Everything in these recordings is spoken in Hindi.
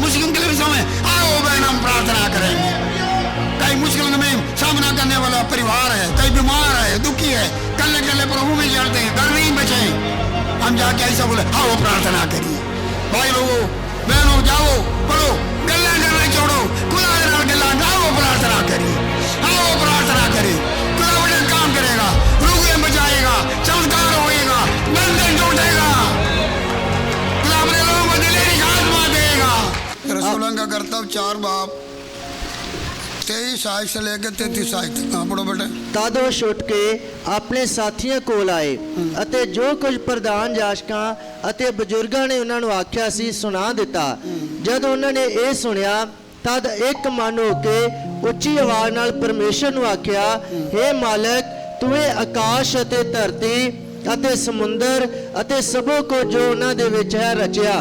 मुश्किल समय आओ बहन हम प्रार्थना करेंगे। कई मुश्किल में सामना करने वाला परिवार है, कई बीमार है, दुखी है, कल्ले कल्ले प्रभु में जड़ते हैं, घर नहीं बचे। हम जाके ऐसा बोले आओ प्रार्थना करिए। भाई लोगों बहनों जाओ बोलो गल्ला करना छोड़ो, खुदा गल्ला आओ प्रार्थना करिए, आओ प्रार्थना करिए। खुदा बड़ा काम करेगा, रुके बचाएगा, चमत्कार होएगा, बंधन टूटेगा, खुदा अपने लोगों को दिलेरी आत्मा देगा। रसूलों का कर्तव्य 4 बाब 23 आयत से लेकर 33 आयत तक। हाँ पढ़ो बेटे। तद ਉਹ ਛੁੱਟ ਕੇ ਆਪਣੇ ਸਾਥੀਆਂ ਕੋਲ ਆਏ ਅਤੇ ਜੋ ਕੁਝ ਪ੍ਰਧਾਨ ਜਾਸ਼ਕਾਂ ਅਤੇ ਬਜ਼ੁਰਗਾਂ ਨੇ ਉਹਨਾਂ ਨੂੰ ਆਖਿਆ ਸੀ ਸੁਣਾ ਦਿੱਤਾ। ਜਦ ਉਹਨਾਂ ਨੇ ਇਹ ਸੁਣਿਆ ਤਦ ਇੱਕ ਮਨ ਹੋ ਕੇ ਉੱਚੀ ਆਵਾਜ਼ ਨਾਲ ਪਰਮੇਸ਼ਰ ਨੂੰ ਆਖਿਆ, ਹੇ ਮਾਲਕ ਤੂੰ ਇਹ ਆਕਾਸ਼ ਅਤੇ ਧਰਤੀ ਅਤੇ ਸਮੁੰਦਰ ਅਤੇ ਸਭੋ ਕੁਝ ਜੋ ਉਹਨਾਂ ਦੇ ਵਿੱਚ ਹੈ ਰਚਿਆ।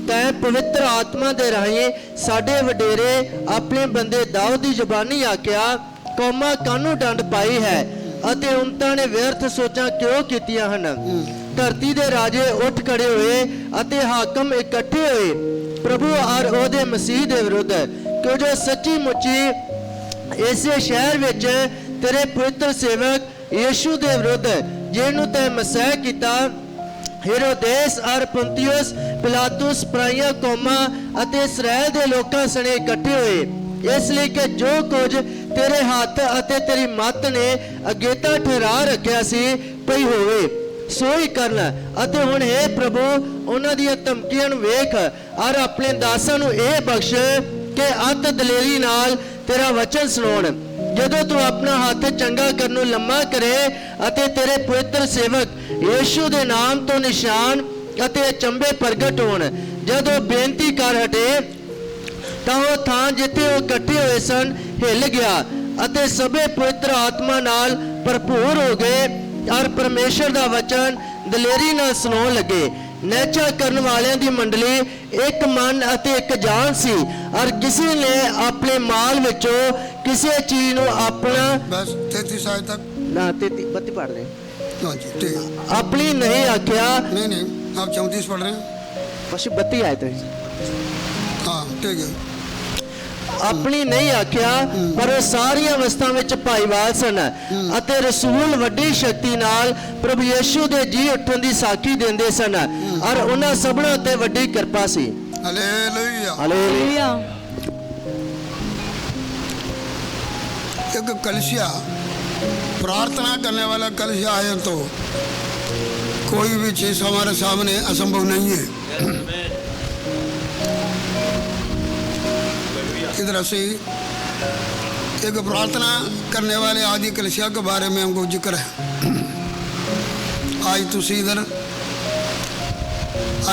ਤੈਂ ਪਵਿੱਤਰ ਆਤਮਾ ਦੇ ਰਾਹੀਂ ਸਾਡੇ ਵਡੇਰੇ ਆਪਣੇ ਬੰਦੇ ਦਾਊਦ ਦੀ ਜ਼ੁਬਾਨੀ ਆਖਿਆ, ਕੌਮਾਂ ਕਾਹਨੂੰ ਡੰਡ ਪਾਈ ਹੈ ਅਤੇ ਉਹਨਾਂ ਨੇ ਵਿਅਰਥ ਸੋਚਾਂ ਕਿਉਂ ਕੀਤੀਆਂ ਹਨ। ਧਰਤੀ ਦੇ ਰਾਜੇ ਉੱਠ ਖੜੇ ਹੋਏ ਅਤੇ ਹਾਕਮ ਇਕੱਠੇ ਹੋਏ ਪ੍ਰਭੂ ਔਰ ਉਹਦੇ ਮਸੀਹ ਦੇ ਵਿਰੁੱਧ, ਕਿਉਂ ਜੋ ਸੱਚੀ ਮੁੱਚੀ ਇਸੇ ਸ਼ਹਿਰ ਵਿੱਚ ਤੇਰੇ ਪਵਿੱਤਰ ਸੇਵਕ ਯੀਸ਼ੂ ਦੇ ਵਿਰੁੱਧ ਜਿਹਨੂੰ ਤੈਂ ਮਸੀਹ ਕੀਤਾ। हेरोदेस और पुंतियुस पिलातुस पराइयां कौमां ਅਤੇ ਇਸਰਾਇਲ ਦੇ ਲੋਕਾਂ ਸਣੇ ਇਕੱਠੇ ਹੋਏ, ਇਸ ਲਈ ਕਿ ਜੋ ਕੁਝ ਤੇਰੇ ਹੱਥ ਅਤੇ ਤੇਰੀ ਮੱਤ ਨੇ ਅਗੇਤਾ ਠਹਿਰਾ ਰੱਖਿਆ ਸੀ ਪਈ ਹੋਵੇ ਸੋ ਹੀ ਕਰਨ। ਅਤੇ ਹੁਣ हे ਪ੍ਰਭੂ ਉਹਨਾਂ ਦੀਆਂ ਧਮਕੀਆਂ ਨੂੰ ਵੇਖ ਔਰ ਆਪਣੇ ਦਾਸਾਂ ਨੂੰ ਇਹ ਬਖਸ਼ ਕਿ ਅੱਤ ਦਲੇਰੀ ਨਾਲ ਤੇਰਾ ਵਚਨ ਸੁਣਾਉਣ। ਜਦੋਂ ਤੂੰ ਆਪਣਾ ਹੱਥ ਚੰਗਾ ਕਰਨ ਨੂੰ ਲੰਮਾ ਕਰੇ ਅਤੇ ਤੇਰੇ ਪਵਿੱਤਰ ਸੇਵਕ ਯੀਸ਼ੂ ਦੇ ਨਾਮ ਤੋਂ ਨਿਸ਼ਾਨ ਅਤੇ ਅਚੰਭੇ ਪ੍ਰਗਟ ਹੋਣ। ਜਦੋਂ ਬੇਨਤੀ ਕਰ ਹਟੇ ਤਾਂ ਉਹ ਥਾਂ ਜਿੱਥੇ ਉਹ ਇਕੱਠੇ ਹੋਏ ਸਨ ਹਿੱਲ ਗਿਆ ਅਤੇ ਸਭੇ ਪਵਿੱਤਰ ਆਤਮਾ ਨਾਲ ਭਰਪੂਰ ਹੋ ਗਏ ਔਰ ਪਰਮੇਸ਼ਰ ਦਾ ਵਚਨ ਦਲੇਰੀ ਨਾਲ ਸੁਣਾਉਣ ਲੱਗੇ। ਨੈਚਾ ਕਰਨ ਵਾਲਿਆਂ ਦੀ ਮੰਡਲੀ ਇੱਕ ਮਨ ਅਤੇ ਇੱਕ ਜਾਨ ਸੀ ਔਰ ਕਿਸੇ ਨੇ ਆਪਣੇ ਮਾਲ ਵਿੱਚੋਂ ਕਿਸੇ ਚੀਜ਼ ਨੂੰ ਆਪਣਾ बस 33 आयत तक। ना 32 पढ़ रहे हाँ जी ठीक है। अपनी नहीं आख्या नहीं आप 34 पढ़ रहे हैं। बस 32 आए थे। हाँ ठीक है। ਆਪਣੀ ਨਹੀਂ ਆਖਿਆ ਪਰ ਉਹ ਸਾਰੀਆਂ ਅਵਸਥਾ ਵਿੱਚ ਭਾਈਵਾਲ ਸਨ ਅਤੇ ਰਸੂਲ ਵੱਡੀ ਸ਼ਕਤੀ ਨਾਲ ਪ੍ਰਭੂ ਯੀਸ਼ੂ ਦੇ ਜੀ ਉੱਠਣ ਦੀ ਸਾਖੀ ਦਿੰਦੇ ਸਨ ਔਰ ਉਹਨਾਂ ਸਭਨਾਂ ਤੇ ਵੱਡੀ ਕਿਰਪਾ ਸੀ। Hallelujah hallelujah. एक कलशिया प्रार्थना करने वाला कलशिया है तो कोई भी चीज हमारे सामने असंभव नहीं है। इधर से एक प्रार्थना करने वाले आदि कलशिया के बारे में हमको जिक्र है। आज तुसी इधर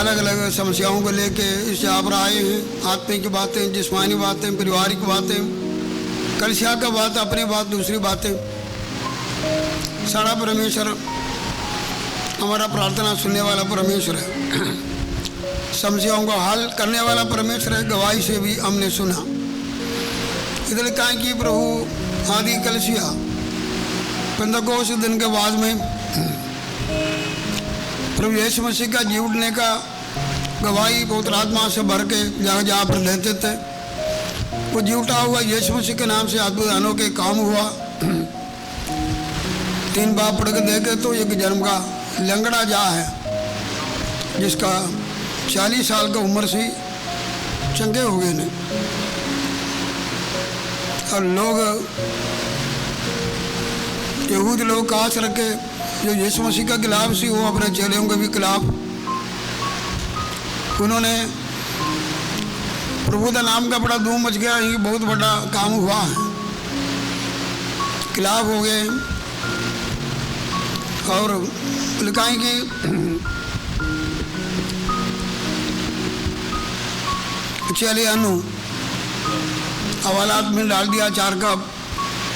अलग अलग समस्याओं को लेके इस यहाँ पर आए हैं। आत्मिक बातें, जिस्मानी बातें, पारिवारिक बातें, कलशिया का बात, अपनी बात, दूसरी बातें। सारा परमेश्वर हमारा प्रार्थना सुनने वाला परमेश्वर है, समस्याओं को हल करने वाला परमेश्वर है। गवाही से भी हमने सुना। इधर कहा कि प्रभु आदि कलशिया पेंतकोस्त दिन के बाद में प्रभु यीशु मसीह का जी उठने का गवाही पवित्र आत्मा से भर के जहाँ जहाँ पर लेते थे। वो जी उठा हुआ यीशु मसीह के नाम से अद्भुत अनोखे काम हुआ। 3 बार पढ़ के देखे तो एक जन्म का लंगड़ा जा है जिसका 40 साल का उम्र से चंगे हो गए ने। और लोग यहूद लोग काश रखे जो यीशु मसीह का खिलाफ सी वो अपने चेलों के भी खिलाफ उन्होंने प्रभु का नाम का बड़ा धूम मच गया। ये बहुत बड़ा काम हुआ है, खिलाफ हो गए। और लिखा है कि चले अनु हवालात में डाल दिया। 4 का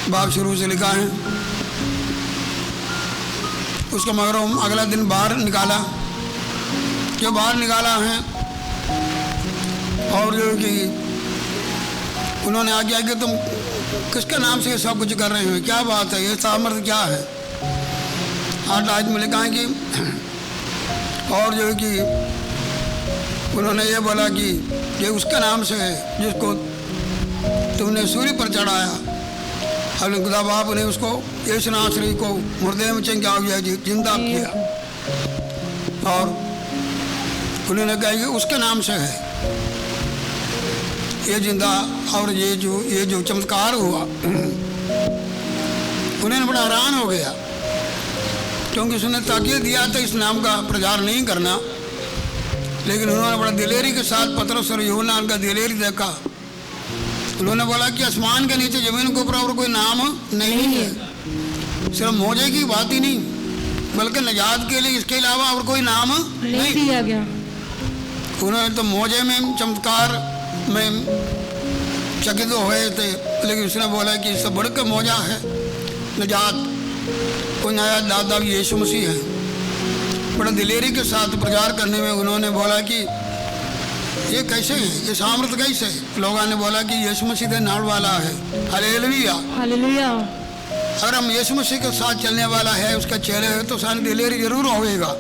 बाब शुरू से लिखा है। उसका मगर हम अगला दिन बाहर निकाला, जो बाहर निकाला है और जो कि उन्होंने आज्ञा कि तुम किसके नाम से सब कुछ कर रहे हो, क्या बात है, ये सामर्थ्य क्या है। 8 आज में लिखा है कि और जो कि उन्होंने ये बोला कि ये उसके नाम से है जिसको तुमने सूर्य पर चढ़ाया। हमने खुदा बाप ने उसको यीशु को मुर्दे में चंगा हुआ जिंदा किया और उन्होंने कहा कि उसके नाम से है ये जिंदा। और ये जो चमत्कार हुआ उन्होंने बड़ा हैरान हो गया क्योंकि उसने ताकीद दिया था इस नाम का प्रचार नहीं करना, लेकिन उन्होंने बड़ा दिलेरी के साथ पतरस और यूहन्ना का दिलेरी देखा। उन्होंने बोला कि आसमान के नीचे जमीन के ऊपर और कोई नाम नहीं है। सिर्फ मौजे की बात ही नहीं बल्कि निजात के लिए इसके अलावा और कोई नाम नहीं दिया गया। उन्होंने तो मौजे में चमत्कार में चकित हुए थे, लेकिन उसने बोला कि इससे बढ़ के मौजा है निजात, कोई नया दादा यीशु मसीह है। बड़ा दिलेरी के साथ प्रचार करने में उन्होंने बोला कि ये कैसे है, ये सामर्थ कैसे है। लोगों ने बोला कि यीशु मसीह के नाल वाला है। Hallelujah hallelujah. अगर हम यीशु मसीह के साथ चलने वाला है उसका चेहरे है तो सारी दिलेरी जरूर होएगा।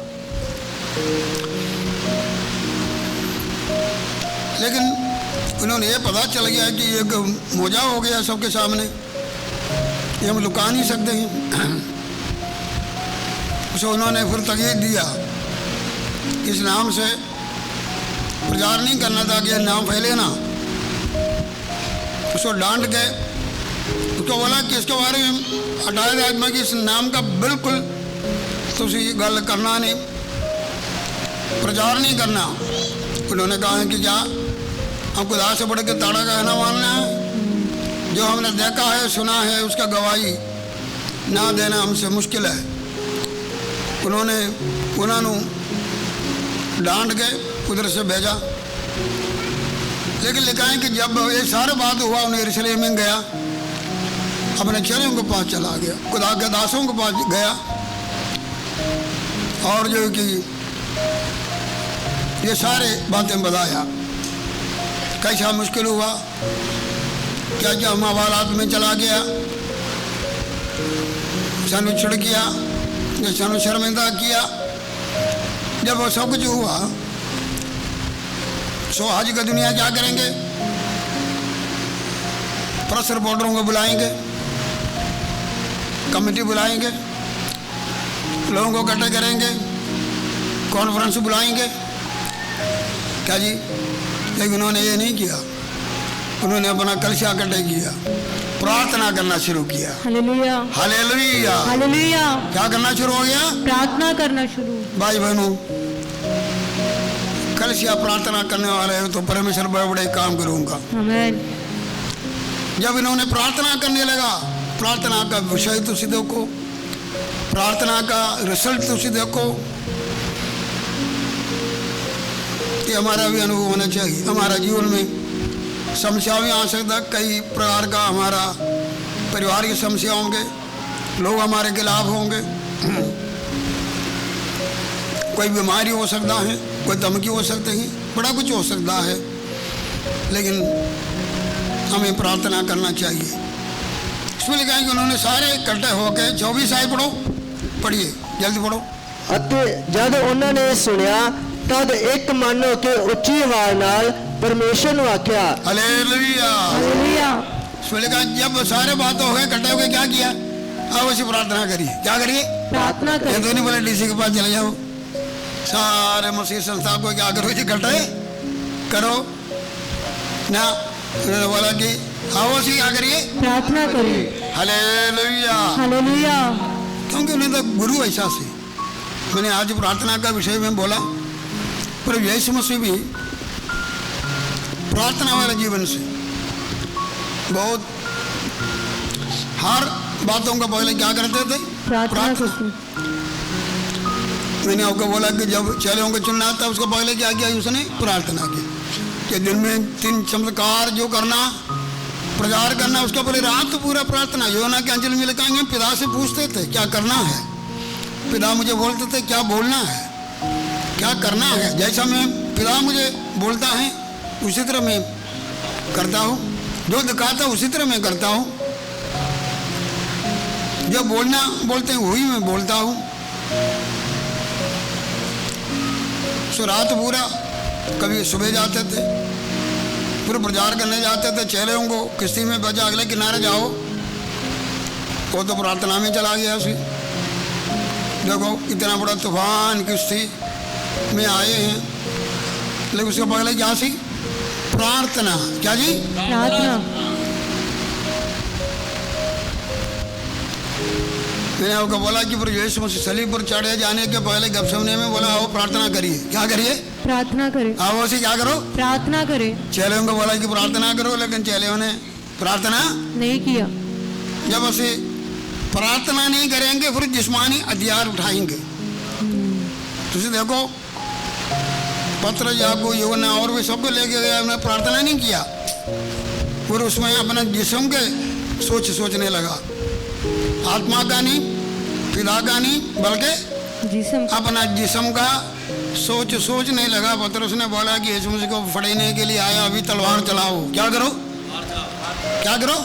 लेकिन उन्होंने ये पता चल गया कि एक मौजा हो गया सबके सामने, ये हम लुका नहीं सकते हैं। उसे उन्होंने फिर तकीद दिया इस नाम से प्रचार नहीं करना था कि नाम फैले ना। उसको डांट के उसको बोला कि इसके बारे में हटाए गया मैं कि इस नाम का बिल्कुल तुसी गल करना नहीं, प्रचार नहीं करना। उन्होंने कहा कि क्या हम खुदा से बढ़ के ताड़ा का कहना मानना है, जो हमने देखा है सुना है उसका गवाही ना देना हमसे मुश्किल है। उन्होंने डांट के उधर से भेजा। लेकिन लिखा है कि जब ये सारा बात हुआ उन्हें यरूशलेम में गया, अपने चेलों के पास चला गया, खुदा के दासों के पास गया और जो कि ये सारे बातें बताया कैसा मुश्किल हुआ, क्या क्या हम हालात में चला गया, सानू छिड़ किया, सानू शर्मिंदा किया। जब वो सब कुछ हुआ सो आज का दुनिया क्या करेंगे, प्रेस रिपोर्टरों को बुलाएंगे, कमेटी बुलाएंगे, लोगों को इकट्ठे करेंगे, कॉन्फ्रेंस बुलाएंगे क्या जी। लेकिन उन्होंने ये नहीं किया, उन्होंने अपना कलशा इकट्ठे किया, प्रार्थना करना शुरू किया। Hallelujah hallelujah hallelujah. क्या करना शुरू हो गया, प्रार्थना करना शुरू। भाई बहनों कलशा प्रार्थना करने वाले हो तो परमेश्वर बड़े बड़े काम करूंगा। आमीन। जब इन्होंने प्रार्थना करने लगा, प्रार्थना का विषय तुसी देखो, प्रार्थना का रिजल्ट तुसी देखो। ये हमारा भी अनुभव होना चाहिए। हमारा जीवन में समस्या भी आ सकता, कई प्रकार का हमारा परिवार की समस्या होंगे, लोग हमारे खिलाफ होंगे, कोई बीमारी हो सकता है, कोई धमकी हो सकती है, बड़ा कुछ हो सकता है। लेकिन हमें प्रार्थना करना चाहिए। इसमें लिखा है कि उन्होंने सारे इकट्ठे होकर 24 आयत पढ़ो, पढ़िए जल्दी पढ़ो। ਅਤੇ ਜਦ ਉਹਨਾਂ ਨੇ ਸੁਣਿਆ ਤਦ ਇੱਕ ਮਨ ਹੋ ਕੇ ਉੱਚੀ ਆਵਾਜ਼ ਨਾਲ परमेश्वर ने आख्या। Hallelujah hallelujah. इसमें लिखा है जब सारे बात हो गए इकट्ठे हो गए क्या किया, अब उसी प्रार्थना करिए। क्या करिए, प्रार्थना ये करिए। तो नहीं बोले डीसी के पास चले जाओ, सारे मसीह संस्था को क्या करो जी इकट्ठे करो ना। उन्होंने बोला कि आओ उसी क्या करिए, प्रार्थना करिए। हालेलुया। हालेलुया। क्योंकि उन्हें तो गुरु ऐसा से मैंने आज प्रार्थना का विषय में बोला, पर यीशु मसीह भी प्रार्थना वाले जीवन से बहुत हर बातों का पहले क्या करते थे, प्रार्थना करते। मैंने आपको बोला कि जब चेलों को चुनना था उसको पहले क्या किया, उसने प्रार्थना की कि दिन में 3 चमत्कार जो करना, प्रचार करना, उसका पहले रात पूरा प्रार्थना। योना के अंजल में लिखाएंगे पिता से पूछते थे क्या करना है, पिता मुझे बोलते थे क्या बोलना है, क्या करना है। जैसा मैं पिता मुझे बोलता है उसी तरह मैं करता हूँ, जो दिखाता उसी तरह मैं करता हूँ, जो बोलना बोलते हैं वही मैं बोलता हूँ। सो रात पूरा कभी सुबह जाते थे, फिर प्रचार करने जाते थे चेले उनको किश्ती में बचा अगले किनारे जाओ, वो तो प्रार्थना में चला गया उसी। देखो इतना बड़ा तूफान किश्ती में आए हैं, लेकिन उसके पहले क्या सी? प्रार्थना। क्या जी? प्रार्थना। मैंने आपको बोला कि प्रभु यीशु मसीह सलीब पर चढ़े जाने के पहले गपशपने में बोला आओ प्रार्थना करिए। क्या करिए? प्रार्थना करे। आओ उसे क्या करो? प्रार्थना करे। चेलों को बोला कि प्रार्थना करो, लेकिन चेलों ने प्रार्थना नहीं किया। जब उसे प्रार्थना नहीं करेंगे फिर जिस्मानी हथियार उठाएंगे। तुझे देखो पत्र याकूब यूहन्ना और भी सबको लेके गया, उन्होंने प्रार्थना नहीं किया, फिर उसमें अपना जिस्म के सोचने लगा। आत्मा का नहीं, पिता का नहीं, बल्कि जिस्म अपना जिस्म का सोचने लगा। पतरस ने बोला कि यीशु मसीह को फड़ने के लिए आया, अभी तलवार चलाओ। क्या करो? क्या करो?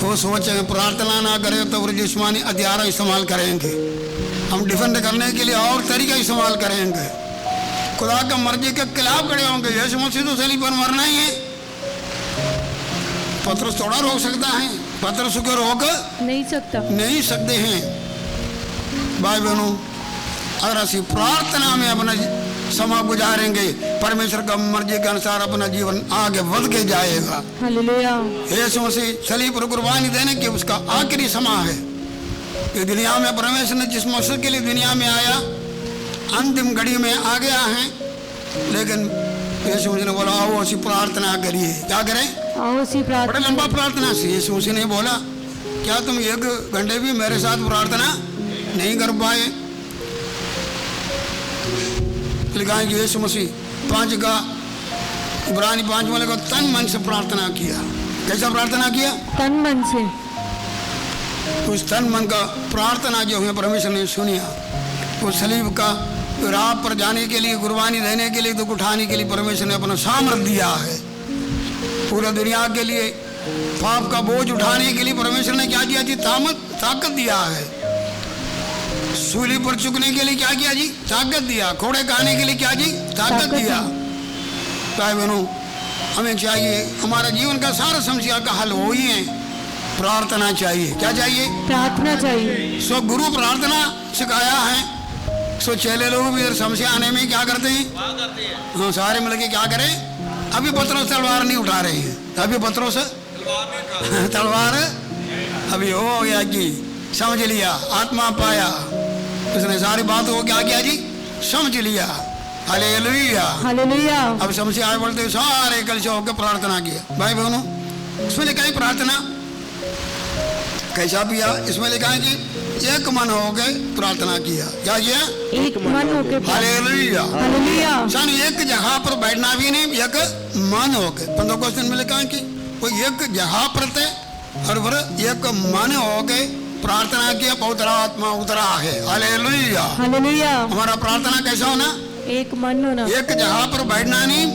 वो सोचे प्रार्थना ना करे तो फिर जिस्मानी हथियार इस्तेमाल करेंगे, हम डिफेंड करने के लिए और तरीका इस्तेमाल करेंगे, खुदा का मर्जी के खिलाफ खड़े होंगे। यीशु मसीह तो सलीब पर मरना ही है। पतरस थोड़ा रोक सकता है? पतरस को रोक नहीं सकते हैं। भाई बहनों, अगर ऐसी प्रार्थना में अपना समय गुजारेंगे, परमेश्वर का मर्जी के अनुसार अपना जीवन आगे बढ़ के जाएगा। हालेलुया। यीशु मसीह सलीब पर कुर्बानी देने की उसका आखिरी समय है। ये दुनिया में परमेश्वर ने जिस मकसद के लिए दुनिया में आया, अंतिम घड़ी में आ गया है, लेकिन यीशु मसीह ने बोला आओ ऐसी प्रार्थना करिए। क्या करें? आओ सी बड़ा प्रार्थना। लंबा प्रार्थना से यीशु मसीह ने बोला क्या तुम 1 घंटे भी मेरे साथ प्रार्थना नहीं कर पाए? लिखा है कि यीशु मसीह 5 का इब्रानी 5 वाले को तन मन से प्रार्थना किया। कैसा प्रार्थना किया? तन मन से। उस तन मन का प्रार्थना जो है परमेश्वर ने सुनिया। वो सलीब का राह पर जाने के लिए, कुर्बानी देने के लिए, दुख उठाने के लिए परमेश्वर ने अपना सामर्थ दिया है। पूरा दुनिया के लिए पाप का बोझ उठाने के लिए परमेश्वर ने क्या किया जी? ताकत दिया है। सूली पर चुकने के लिए क्या किया जी? ताकत दिया। घोड़े खाने के लिए क्या जी? ताकत दिया। भाई बहनों, हमें चाहिए हमारा जीवन का सारा समस्या का हल हो ही है, प्रार्थना चाहिए। क्या चाहिए? प्रार्थना चाहिए। सो गुरु प्रार्थना सिखाया है। सो चेले लोग भी इधर समस्या आने में क्या करते हैं? हाँ, सारे मिलके क्या करें? अभी पत्रों से तलवार नहीं उठा रहे हैं, अभी पत्रों से तलवार अभी हो गया जी, समझ लिया, आत्मा पाया, उसने सारी बात को क्या किया जी? समझ लिया। हालेलुया। हालेलुया। अब समस्या आए बोलते सारे कल से होकर प्रार्थना किया। भाई बहनों, इसमें लिखा है प्रार्थना कैसा किया? इसमें लिखा है कि एक मन हो गए प्रार्थना किया। क्या किया? एक मन होके। हालेलुया। हालेलुया। सन एक जगह पर बैठना भी नहीं, एक मन हो गए। 15 क्वेश्चन में लिखा है कि वो एक जगह पर थे और फिर एक मन हो गए प्रार्थना किया, पवित्र आत्मा उतरा है। हालेलुया। हालेलुया। हमारा प्रार्थना कैसा होना? एक मन होना। एक जगह पर बैठना नहीं,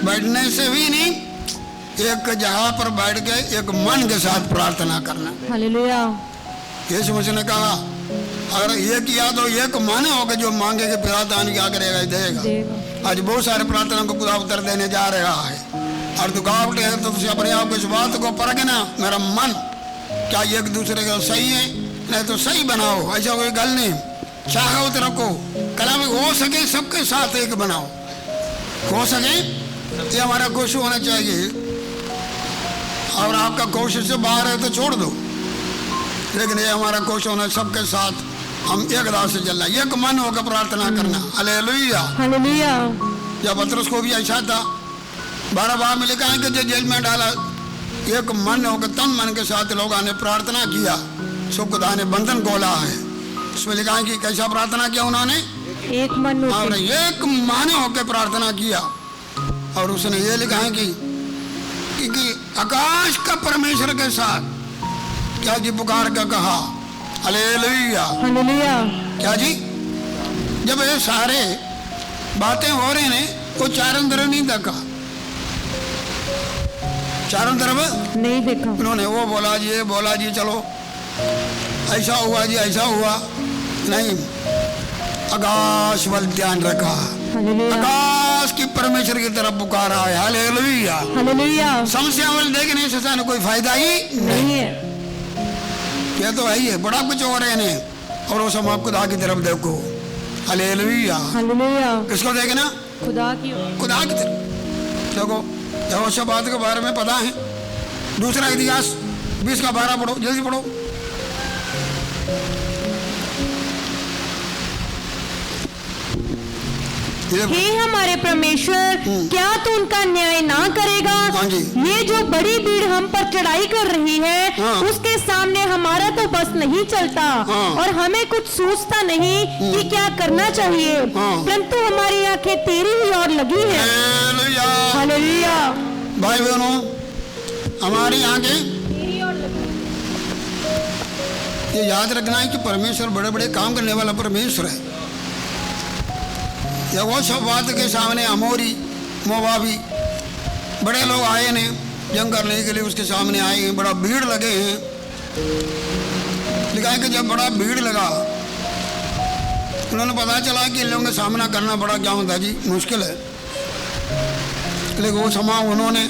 बैठने से भी नहीं, एक जगह पर बैठ के एक मन के साथ प्रार्थना करना। हालेलुया। यीशु मसीह ने कहा अगर ये किया तो एक मन होगा जो मांगे के पिता दान क्या करेगा? देगा। आज बहुत सारे प्रार्थना को खुदा उत्तर देने जा रहा है और रुकावट है, तो तुझे अपने आप को इस बात को परखना, मेरा मन क्या एक दूसरे का सही है? नहीं तो सही बनाओ, ऐसा कोई गल नहीं। चाहो तो रखो, कला में हो सके सबके साथ एक बनाओ, हो सके ये हमारा कोशिश होना चाहिए। और आपका कोशिश से बाहर है तो छोड़ दो, लेकिन ये हमारा कोशिश होना सबके साथ हम एक राह से चलना, एक मन होकर प्रार्थना करना। हालेलुया। हालेलुया। जब पतरस को भी ऐसा था, 12 बार में लिखा है कि जो जेल में डाला एक मन होकर तन मन के साथ लोगों ने प्रार्थना किया, सो खुदा ने बंधन खोला है। उसमें लिखा है कि कैसा प्रार्थना किया उन्होंने? एक मन और होके। एक मन होकर प्रार्थना किया। और उसने ये लिखा है कि आकाश का परमेश्वर के साथ क्या जी पुकार का कहा। हालेलुया। हालेलुया। क्या जी? जब ये सारे बातें हो रही ने, वो चारों तरफ नहीं देखा, चारों तरफ नहीं देखा। उन्होंने वो बोला जी, ये बोला जी, चलो ऐसा हुआ जी, ऐसा हुआ नहीं, आकाश वल ध्यान रखा। हालेलुया। आकाश की परमेश्वर की तरफ पुकारा है। हालेलुया। हालेलुया। समस्या वाले देखने से सानू कोई फायदा ही नहीं है। ये तो है ही है, बड़ा कुछ हो रहे हैं और वो सब आप खुदा की तरफ देखो। हालेलुया। हालेलुया। किसको देखना? खुदा की ओर। खुदा की तरफ देखो। यहोशापात के बारे में पता है, दूसरा इतिहास 20 का 12 पढ़ो, जल्दी पढ़ो। हे हमारे परमेश्वर, क्या तू उनका न्याय ना करेगा? हाँ जी। ये जो बड़ी भीड़ हम पर चढ़ाई कर रही है, हाँ। उसके सामने हमारा तो बस नहीं चलता, हाँ। और हमें कुछ सूझता नहीं कि क्या करना चाहिए, हाँ। परंतु हमारी आंखें तेरी ही ओर लगी है। हालेलुया। हालेलुया। भाई बहनों, हमारी आंखें तेरी ओर लगी। ये याद रखना है कि परमेश्वर बड़े बड़े काम करने वाला परमेश्वर है। यहोशापात के सामने अमोरी मोवाबी बड़े लोग आए ने जंग करने के लिए, उसके सामने आए हैं, बड़ा भीड़ लगे हैं। लिखा है कि जब बड़ा भीड़ लगा, उन्होंने पता चला कि इन लोगों का सामना करना बड़ा क्या होता जी, मुश्किल है। लेकिन वो समय उन्होंने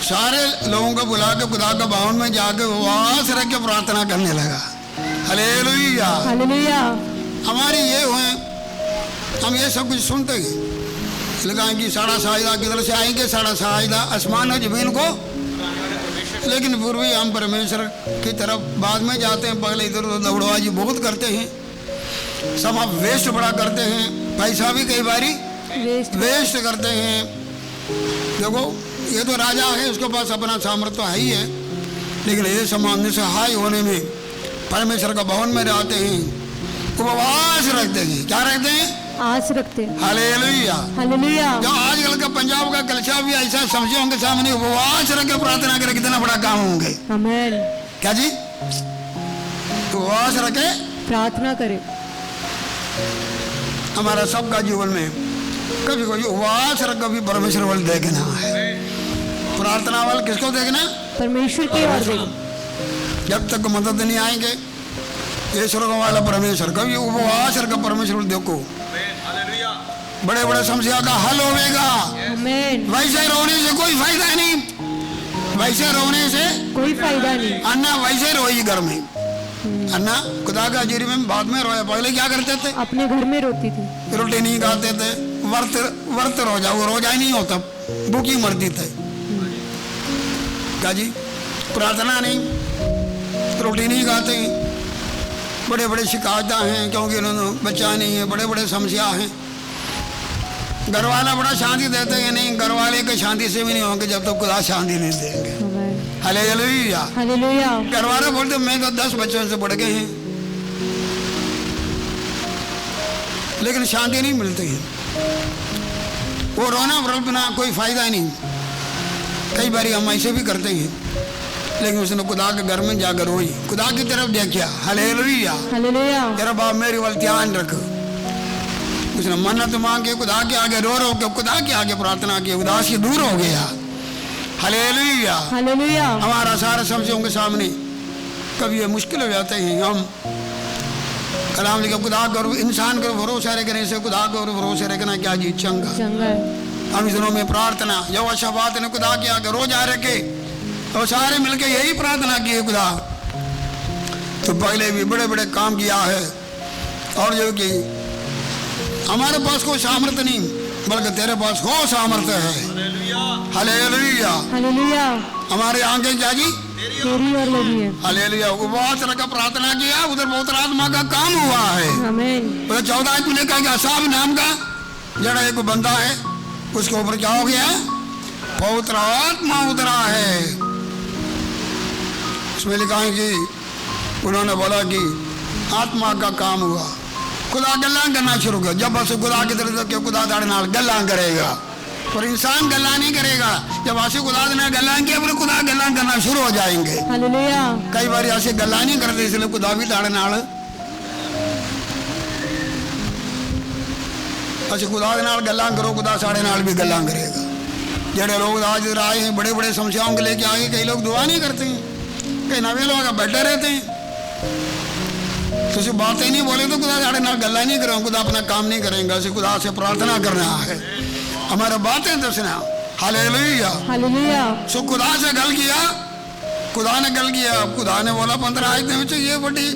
सारे लोगों को बुला के खुदा के भवन में जाके उपवास रख के प्रार्थना करने लगा। हालेलुया। हालेलुया। हमारी ये हुए, हम ये सब कुछ सुनते हैं। लिखा है कि साड़ा साहिदा किधर से आएंगे, साड़ा साहिदा आसमान और जमीन को, लेकिन फिर भी हम परमेश्वर की तरफ बाद में जाते हैं। पहले इधर उधर दौड़बाजी बहुत करते हैं, समय वेस्ट बड़ा करते हैं, पैसा भी कई बारी वेस्ट करते हैं। देखो ये तो राजा है, उसके पास अपना सामर्थ्य तो है ही है, लेकिन ये सामान्य सहाय होने में परमेश्वर का भवन में रहते हैं, उपवास रखते हैं। क्या रखते हैं? आस रखते हैं। हालेलुया। हालेलुया। जो आजकल का पंजाब का कल्चर भी ऐसा समझे होंगे, सामने उपवास रख के प्रार्थना करे, कितना बड़ा काम होंगे। आमीन। क्या जी? उपवास रखे प्रार्थना करें। हमारा सबका जीवन में कभी कोई उपवास रख, कभी परमेश्वर वाल देखना है। प्रार्थना वाल किसको देखना? परमेश्वर की ओर देखो। जब तक मदद नहीं आएंगे, ये स्वर्ग वाला परमेश्वर, कभी उपवास रख परमेश्वर देखो, बड़े बड़े समस्या का हल होगा। आमीन। वैसे रोने से कोई फायदा नहीं, वैसे रोने से कोई फायदा नहीं। अन्ना वैसे रोई घर में। अन्ना खुदा का हजूरी में बाद में रोया, पहले क्या करते थे? अपने घर में रोती थी। रोटी नहीं खाते थे, वर्त रोजा, वो रोजा ही नहीं होता, भूखी मरती थे। क्या जी? प्रार्थना नहीं, रोटी नहीं खाते, बड़े बड़े शिकायतें हैं क्योंकि उन्होंने बच्चा नहीं है, बड़े बड़े समस्या हैं। घर वाला बड़ा शांति देते हैं, नहीं घर वाले के शांति से भी नहीं होंगे जब तक खुदा शांति नहीं देंगे। हालेलुया। हालेलुया। घर वाले बोलते मैं तो 10 बच्चों से बढ़ गए हैं, लेकिन शांति नहीं मिलती है। वो रोना रोना कोई फायदा नहीं। कई बार हम ऐसे भी करते हैं, लेकिन उसने खुदा के घर में जाकर रोई, खुदा की तरफ देखा। हालेलुया। हालेलुया। तेरा बाप मेरी वाल ध्यान रख। उसने मन्नत मांगे, खुदा के आगे रो रो के खुदा के आगे प्रार्थना की, उदासी दूर हो गया। हालेलुया। हालेलुया। हमारा सारा समस्याओं के सामने कभी ये मुश्किल हो जाते हैं। हम कलाम लिखा खुदा करो, इंसान को भरोसा रखने से खुदा को भरोसा रखना क्या जी चंगा। चंगा है। हम इस दिनों में प्रार्थना, यहोशापात ने खुदा के आगे रोजा रखे और सारे मिलकर यही प्रार्थना की है, खुदा तो पहले भी बड़े बड़े काम किया है, और जो कि हमारे पास कोई सामर्थ्य नहीं, बल्कि तेरे पास हो सामर्थ्य है। हालेलुया। हालेलुया। हमारे आंखें क्या जी? तेरी ओर लगी है। हालेलुया। उपवास रखा प्रार्थना किया, उधर पवित्र आत्मा का काम हुआ है। आमीन। उधर 14 आदमी ने कहा कि असाब नाम का जड़ा एक बंदा है, उसके ऊपर क्या हो गया? पवित्र आत्मा उतरा है। उसमें लिखा है कि उन्होंने बोला कि आत्मा का काम हुआ, खुदा गल्ला करना शुरू किया। जब बस खुदा की तरफ से खुदा दाड़े नाल गल्ला करेगा, पर इंसान गल्ला नहीं करेगा। जब ऐसे खुदा ने गल्ला किया, फिर खुदा गल्ला करना शुरू हो जाएंगे। हालेलुया। कई बार ऐसे गल्ला नहीं करते, इसलिए खुदा भी दाड़े नाल ऐसे खुदा के नाल गल्ला करो, खुदा साढ़े नाल भी गल्ला करेगा। जेडे लोग आज आए हैं बड़े बड़े समस्याओं के लेके आए, कई लोग दुआ नहीं करते हैं, कई नवे लोग बैठे रहते हैं। तुझे बातें नहीं बोले तो खुदा साढ़े नाल गल्ला नहीं करेंगे, खुदा अपना काम नहीं करेंगे। असि खुदा से प्रार्थना करना है, हमारे बातें दसना। Hallelujah hallelujah. सो खुदा से गल किया, खुदा ने गल किया। खुदा ने बोला 15 आयत में ये बड़ी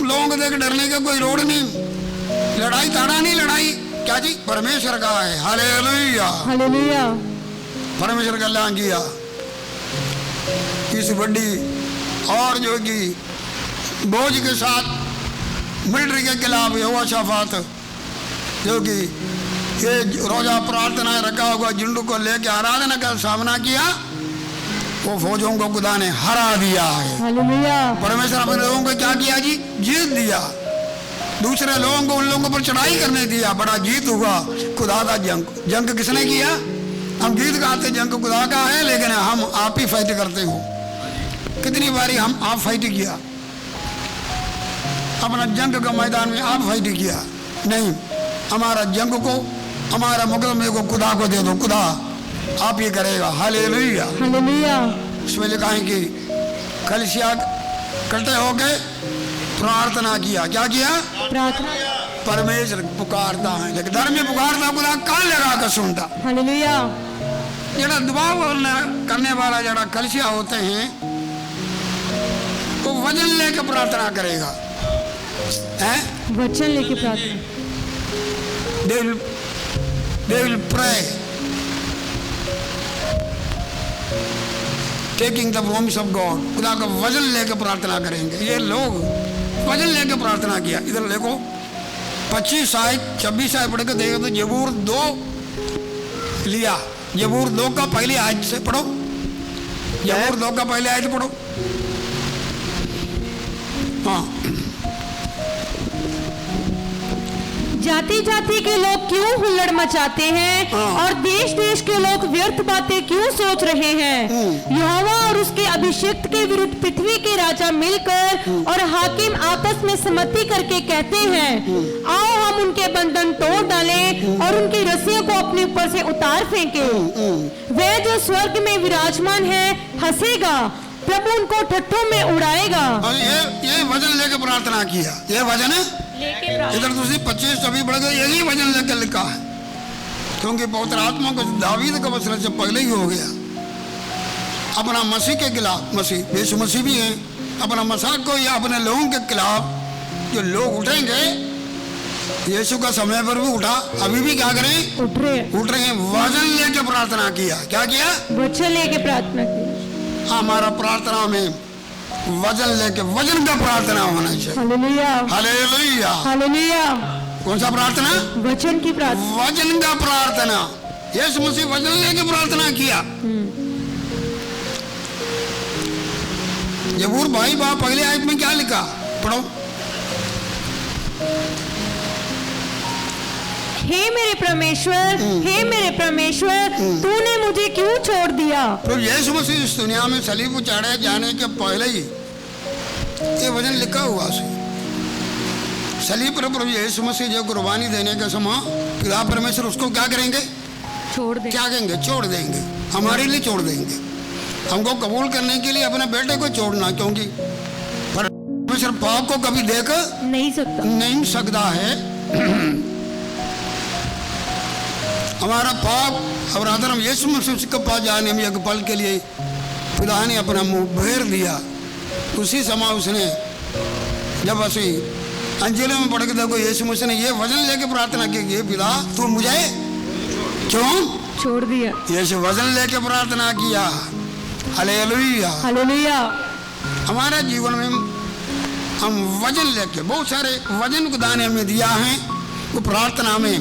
लोगों को देख डरने का कोई रोड नहीं, लड़ाई ताड़ा नहीं, लड़ाई क्या जी परमेश्वर का है। Hallelujah hallelujah. परमेश्वर का ऐलान किया इस बड़ी और जो कि बोझ के साथ मिलिट्री के खिलाफ यहोशाफात जो कि ये रोजा प्रार्थना रखा हुआ झुंड को लेकर आराधना का सामना किया, वो फौजों को खुदा ने हरा दिया है। हालेलुया। परमेश्वर अपने लोगों को क्या किया जी, जीत दिया। दूसरे लोगों को उन लोगों पर चढ़ाई करने दिया, बड़ा जीत हुआ। खुदा का जंग किसने किया? हम गीत गाते जंग खुदा का है, लेकिन हम आप ही फाइट करते हो। कितनी बारी हम आप फाइट किया, अपना जंग का मैदान में आप फाइट किया। नहीं, हमारा जंग को, हमारा मुकदमे को खुदा को दे दो, खुदा आप ही करेगा। Hallelujah hallelujah. इसमें लिखा है कि कलीसिया इकट्ठे होके प्रार्थना किया। क्या किया? प्रार्थना। परमेश्वर पुकारता है, लेकिन धर्म में पुकारता खुदा कान लगा कर सुनता। हालेलुया। जरा दबाव करने वाला जरा कलीसिया होते हैं वो वजन लेकर प्रार्थना करेगा, हैं? वचन लेके प्रार्थना। They will pray taking the promise of God। खुदा का वजन लेकर प्रार्थना करेंगे। ये लोग वजन लेकर प्रार्थना किया। इधर देखो 25 आयत 26 आयत पढ़ के देखो तो जबूर 2 लिया। जबूर 2 का पहली आयत से पढ़ो, जबूर 2 का पहली आयत पढ़ो। हाँ, जाति जाति के लोग क्यों हुल्लड़ मचाते हैं और देश देश के लोग व्यर्थ बातें क्यों सोच रहे हैं? यहोवा और उसके अभिषिक्त के विरुद्ध पृथ्वी के राजा मिलकर और हाकिम आपस में सम्मति करके कहते हैं, आओ हम उनके बंधन तोड़ डालें और उनकी रस्सियों को अपने ऊपर से उतार फेंकें। वह जो स्वर्ग में विराजमान है हंसेगा, प्रभु उनको ठट्ठों में उड़ाएगा। और ये वजन लेकर प्रार्थना किया। ये वजन है इधर दूसरी 25 सभी बढ़ गए, यही वजन लेकर लिखा है, क्योंकि पवित्र आत्मा को दावीद का वचन से पहले ही हो गया। अपना मसीह के खिलाफ, मसीह यीशु मसीह भी है, अपना मजाक को या अपने लोगों के खिलाफ जो लोग उठेंगे, यीशु का समय पर भी उठा, अभी भी क्या करें? उठ रहे हैं। वजन लेकर प्रार्थना किया। क्या किया? वचन लेके प्रार्थना की। हमारा प्रार्थना में वजन लेके, वजन का प्रार्थना होना चाहिए। Hallelujah hallelujah. हालेलुया। कौन सा प्रार्थना? वचन की प्रार्थना। वजन का प्रार्थना। यीशु मसीह वजन लेके प्रार्थना किया। जबूर भाई बाप पहले आयत में क्या लिखा? पढ़ो। हे मेरे परमेश्वर, हे मेरे परमेश्वर, तूने मुझे क्यों छोड़ दिया? तो यीशु मसीह इस दुनिया में सलीब चढ़े जाने के पहले ही ये वचन लिखा हुआ है। सलीब पर प्रभु यीशु मसीह जो कुर्बानी देने का समय पिता परमेश्वर उसको क्या करेंगे? छोड़ दे। क्या कहेंगे? छोड़ देंगे। हमारे लिए छोड़ देंगे। हमको कबूल करने के लिए अपने बेटे को छोड़ना, क्योंकि परमेश्वर पाप को कभी देख नहीं सकता है। हमारा पाप और अधर्म यीशु मसीह के पास जाने में एक पल के लिए खुदा ने अपना मुंह फेर दिया। उसी समय उसने जब असी अंजलि में पढ़ के देखो यीशु मसीह ने ये वजन लेके प्रार्थना की, पिता तू मुझे क्यों छोड़ दिया? यीशु वजन लेके प्रार्थना किया। Hallelujah hallelujah. हमारे जीवन में हम वजन लेके, बहुत सारे वजन खुदा ने हमें दिया है, वो प्रार्थना में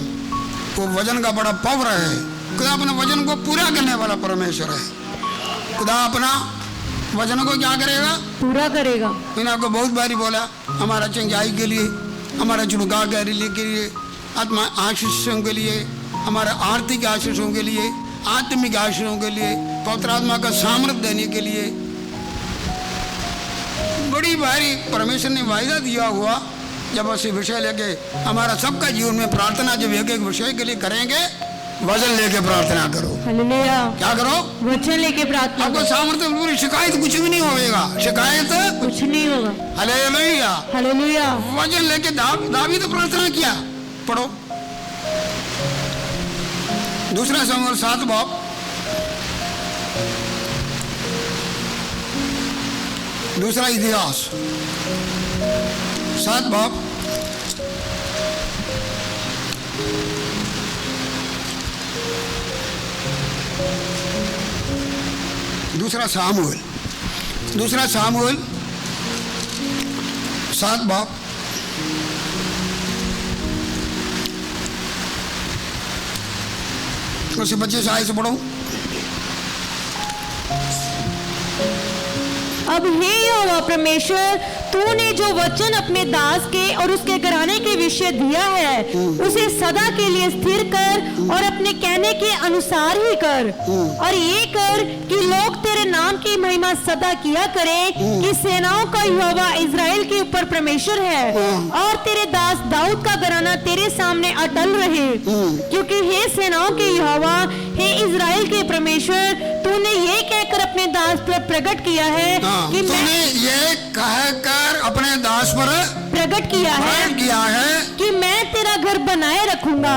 वो वजन का बड़ा पावर है। खुदा अपने वजन को पूरा करने वाला परमेश्वर है। खुदा अपना वजन को क्या करेगा? पूरा करेगा। मैंने आपको बहुत बारी बोला, हमारा चंगाई के लिए, हमारा छुटकारा के लिए, आत्मा आशीषों के लिए, हमारे आर्थिक आशीषों के लिए, आत्मिक आशीषों के लिए, पवित्र आत्मा का सामर्थ्य देने के लिए बड़ी बारी परमेश्वर ने वायदा दिया हुआ। जब ऐसे विषय लेके हमारा सबका जीवन में प्रार्थना जब एक एक विषय के लिए करेंगे, वजन लेके प्रार्थना करो। हालेलुया। क्या करो? वचन लेके प्रार्थना आपको करो। सामर्थ्य पूरी, शिकायत कुछ भी नहीं होगा, शिकायत कुछ नहीं होगा। हालेलुया। हालेलुया। वजन लेके दावीद प्रार्थना किया। पढ़ो दूसरा शमूएल 7 बाब, दूसरा इतिहास 7 बाब, दूसरा सामुएल 7 बाब, उससे 25 आयत से पढ़ो। अब हे यहोवा परमेश्वर, तूने जो वचन अपने दास के और उसके घराने के विषय दिया है उसे सदा के लिए स्थिर कर और अपने कहने के अनुसार ही कर, और ये कर कि लोग तेरे नाम की महिमा सदा किया करें कि सेनाओं का यहोवा इज़राइल के ऊपर परमेश्वर है, और तेरे दास दाऊद का घराना तेरे सामने अटल रहे। क्योंकि हे सेनाओं के यहोवा, हे इज़राइल के परमेश्वर, तूने ये कहकर अपने दास पर प्रकट किया है कि तूने ये कहकर अपने दास पर प्रकट किया है कि मैं तेरा घर बनाए रखूंगा।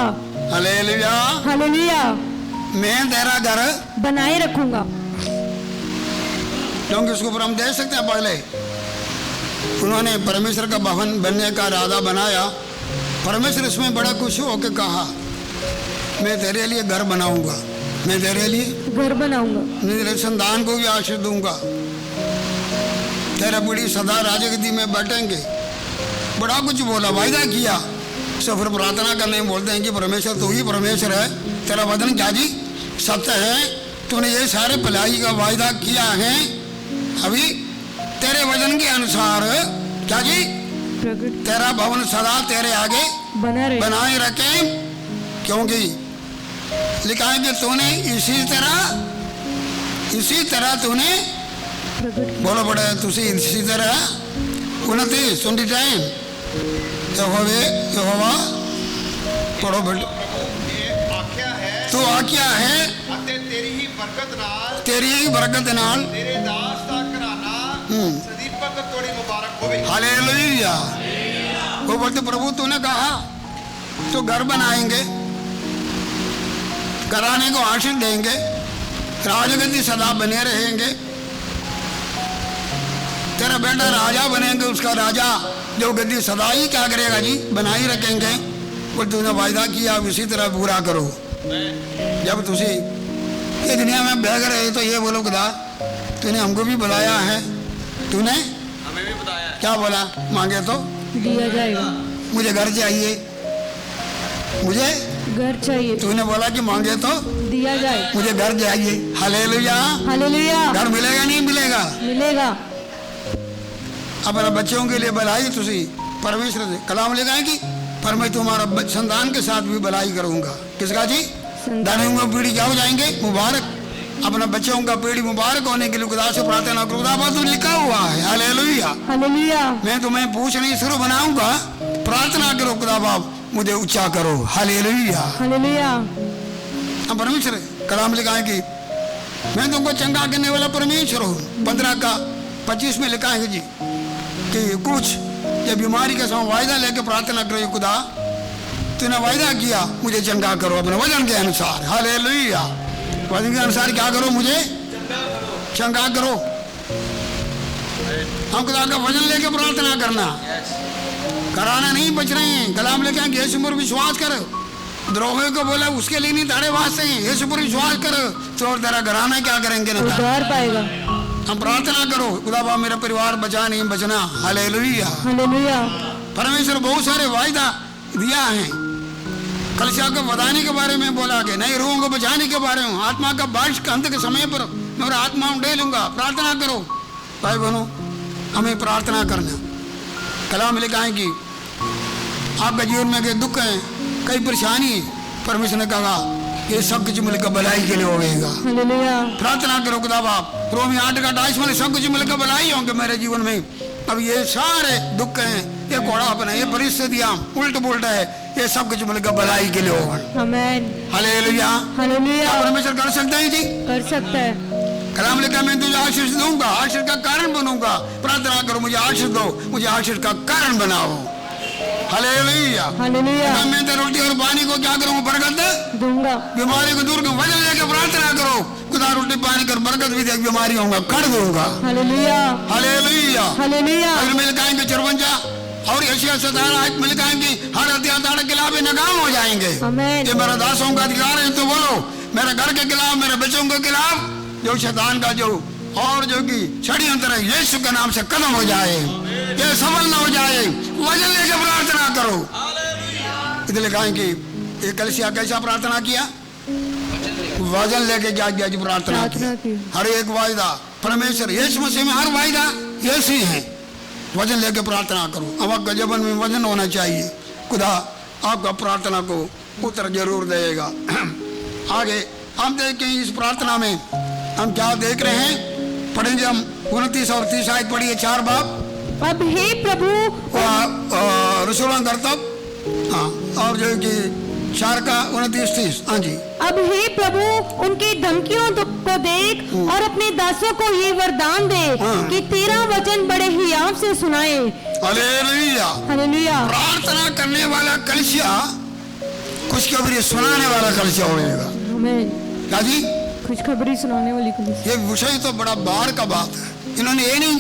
हालेलुया। हालेलुया। मैं तेरा घर बनाए रखूंगा। क्योंकि उसके ऊपर हम देख सकते हैं, पहले उन्होंने परमेश्वर का भवन बनने का इरादा बनाया। परमेश्वर इसमें बड़ा खुश होकर कहा, मैं तेरे लिए घर बनाऊंगा, मैं तेरे लिए घर बनाऊंगा, मैं तेरे संतान को भी आशीष दूंगा, तेरा बड़ी सदा राजगद्दी में बैठेंगे। बड़ा कुछ बोला, वायदा किया। सब फिर प्रार्थना करने में बोलते हैं कि परमेश्वर तू ही परमेश्वर है, तेरा वचन क्या जी सत्य है, तूने ये सारे भलाई का वायदा किया है, अभी तेरे वचन के अनुसार क्या जी तेरा भवन सदा तेरे आगे बनाए रखे। क्योंकि लिखा है कि तूने इसी तरह तूने बोलो बड़े तुझे इसी तरह 29 टाइम यहोवा पढ़ो बेटो। तू आख्या है तेरी ही बरकत नाल तेरे दास दा घराना सदीपक तोड़ी मुबारक होवे। हालेलुया। वो बोलते प्रभु तूने कहा तो घर बनाएंगे, घराने को आशीष देंगे, राजगद्दी सदा बने रहेंगे, तेरा बेटा राजा बनेंगे, उसका राजा जो गद्दी सदा ही क्या करेगा जी बनाई रखेंगे। वो तूने वायदा किया उसी तरह पूरा करो। जब तुझे ये दुनिया में बह रहे तो ये बोलो खुदा तूने हमको भी बुलाया है, तूने हमें भी बताया क्या बोला, मांगे तो दिया जाएगा। मुझे घर चाहिए, मुझे घर चाहिए, तूने बोला कि मांगे तो दिया जाए, मुझे घर चाहिए। हालेलुया। हालेलुया। घर मिलेगा नहीं मिलेगा? मिलेगा। अपने बच्चों के लिए भलाई तुझे परमेश्वर से कलाम लिखा है कि पर मैं तुम्हारा संतान के साथ भी भलाई करूंगा। किसका जी? दानियों का पीढ़ी क्या हो जाएंगे मुबारक। अपने बच्चों का पीढ़ी मुबारक होने के लिए खुदा से प्रार्थना करो। खुदा बात लिखा हुआ है। हालेलुया। हालेलुया। मैं तुम्हें पूछने शुरू बनाऊंगा, प्रार्थना करो खुदा बाप मुझे ऊंचा करो। हालेलुया। हालेलुया। अब परमेश्वर कलाम लिखा है कि मैं तुमको चंगा करने वाला परमेश्वर हूँ। 15:25 में लिखा है जी कि कुछ ये बीमारी के समय वायदा लेके प्रार्थना करो, खुदा तूने वायदा किया मुझे चंगा करो अपने वजन के अनुसार। हालेलुया। वजन के अनुसार क्या करो, मुझे चंगा करो। हम खुदा का वजन लेके प्रार्थना करना, कराना नहीं बच रहे हैं। कलाम लेके यीशु पर विश्वास कर। द्रोहियों को बोला उसके लिए नहीं तारे वास्ते हैं, यीशु पर विश्वास कर तो तेरा घराना क्या करेंगे ना उद्धार पाएगा। हम प्रार्थना करो खुदा बाप मेरा परिवार बचा नहीं बचना। हालेलुया। हालेलुया। परमेश्वर बहुत सारे वायदा दिया है। कलिसिया को बताने के बारे में बोला कि नई रूहों को बचाने के बारे में, आत्मा का बारिश के अंत के समय पर मैं आत्मा उठे लूंगा। प्रार्थना करो भाई बहनों, हमें प्रार्थना करना। कलाम लिखा है कि आपका जीवन में कई दुख है, कई परेशानी है, परमेश्वर ने कहा ये सब कुछ मिलकर भलाई के लिए होगा। हालेलुया। प्रार्थना करो खुदा बाप। रोमी 8:28 में सब कुछ मिलकर भलाई होंगे मेरे जीवन में। अब ये सारे दुख हैं, ये घोड़ापन है, ये परिस्थितियाँ उल्ट पुलट है, ये सब कुछ मिलकर भलाई के लिए हो। आमेन। हालेलुया। हालेलुया। क्या परमेश्वर कर सकते हैं जी? कर सकता है। कलाम लिखा, मैं तुझे आशीष दूंगा, आशीष का कारण बनूंगा। प्रार्थना करो, मुझे आशीष दो, मुझे आशीष का कारण बनाओ। हालेलुया। हालेलुया। मैं तो रोटी और पानी को क्या करूंगा? बरकत दूंगा। बीमारी को दूर करूं। वजन लेके प्रार्थना करो, खुदा रोटी पानी कर बरकत भी दे, बीमारी होगा कर दूंगा। हालेलुया। हालेलुया। हालेलुया। अगर मिल जाएंगे 54 और एशिया 17 आज मिल जाएंगे, हर हथियार के खिलाफ नाकाम हो जाएंगे। आमेन। ये मेरा दासों का अधिकार है, तो बोलो मेरे घर के खिलाफ, मेरे बच्चों के खिलाफ जो शैतान का जो और जो कि षड्यंत्र है, यीशु के नाम से खत्म हो जाए, ये सफल न हो जाए। वजन लेके प्रार्थना करो। इसलिए लिखा है कि ये कलिसिया कैसा प्रार्थना किया? वजन लेके क्या किया जी? प्रार्थना की। हर एक वायदा परमेश्वर यीशु मसीह में, हर वायदा यीशु ही है। वजन लेके प्रार्थना करो। अब आपका जीवन में वजन होना चाहिए, खुदा आपका प्रार्थना को उत्तर जरूर देगा। आगे हम देखें इस प्रार्थना में हम क्या देख रहे हैं? पढ़ेंगे हम 29 और 30 आयत पढ़िए, 4 बाब। अब हे प्रभु, रसूलों कर्तव्य, हाँ, और जो कि 4 का 29-30। हाँ जी। अब हे प्रभु, उनकी धमकियों को देख और अपने दासों को ये वरदान दे कि तेरा वचन बड़े हियाव से सुनाए। हालेलुया। हालेलुया। प्रार्थना करने वाला कलिसिया खुशखबरी सुनाने वाला कलिसिया होगा। आमेन। क्या जी? खुशखबरी सुनाने वाली कलिसिया। ये विषय तो बड़ा बाहर का बात है। इन्होंने ये नहीं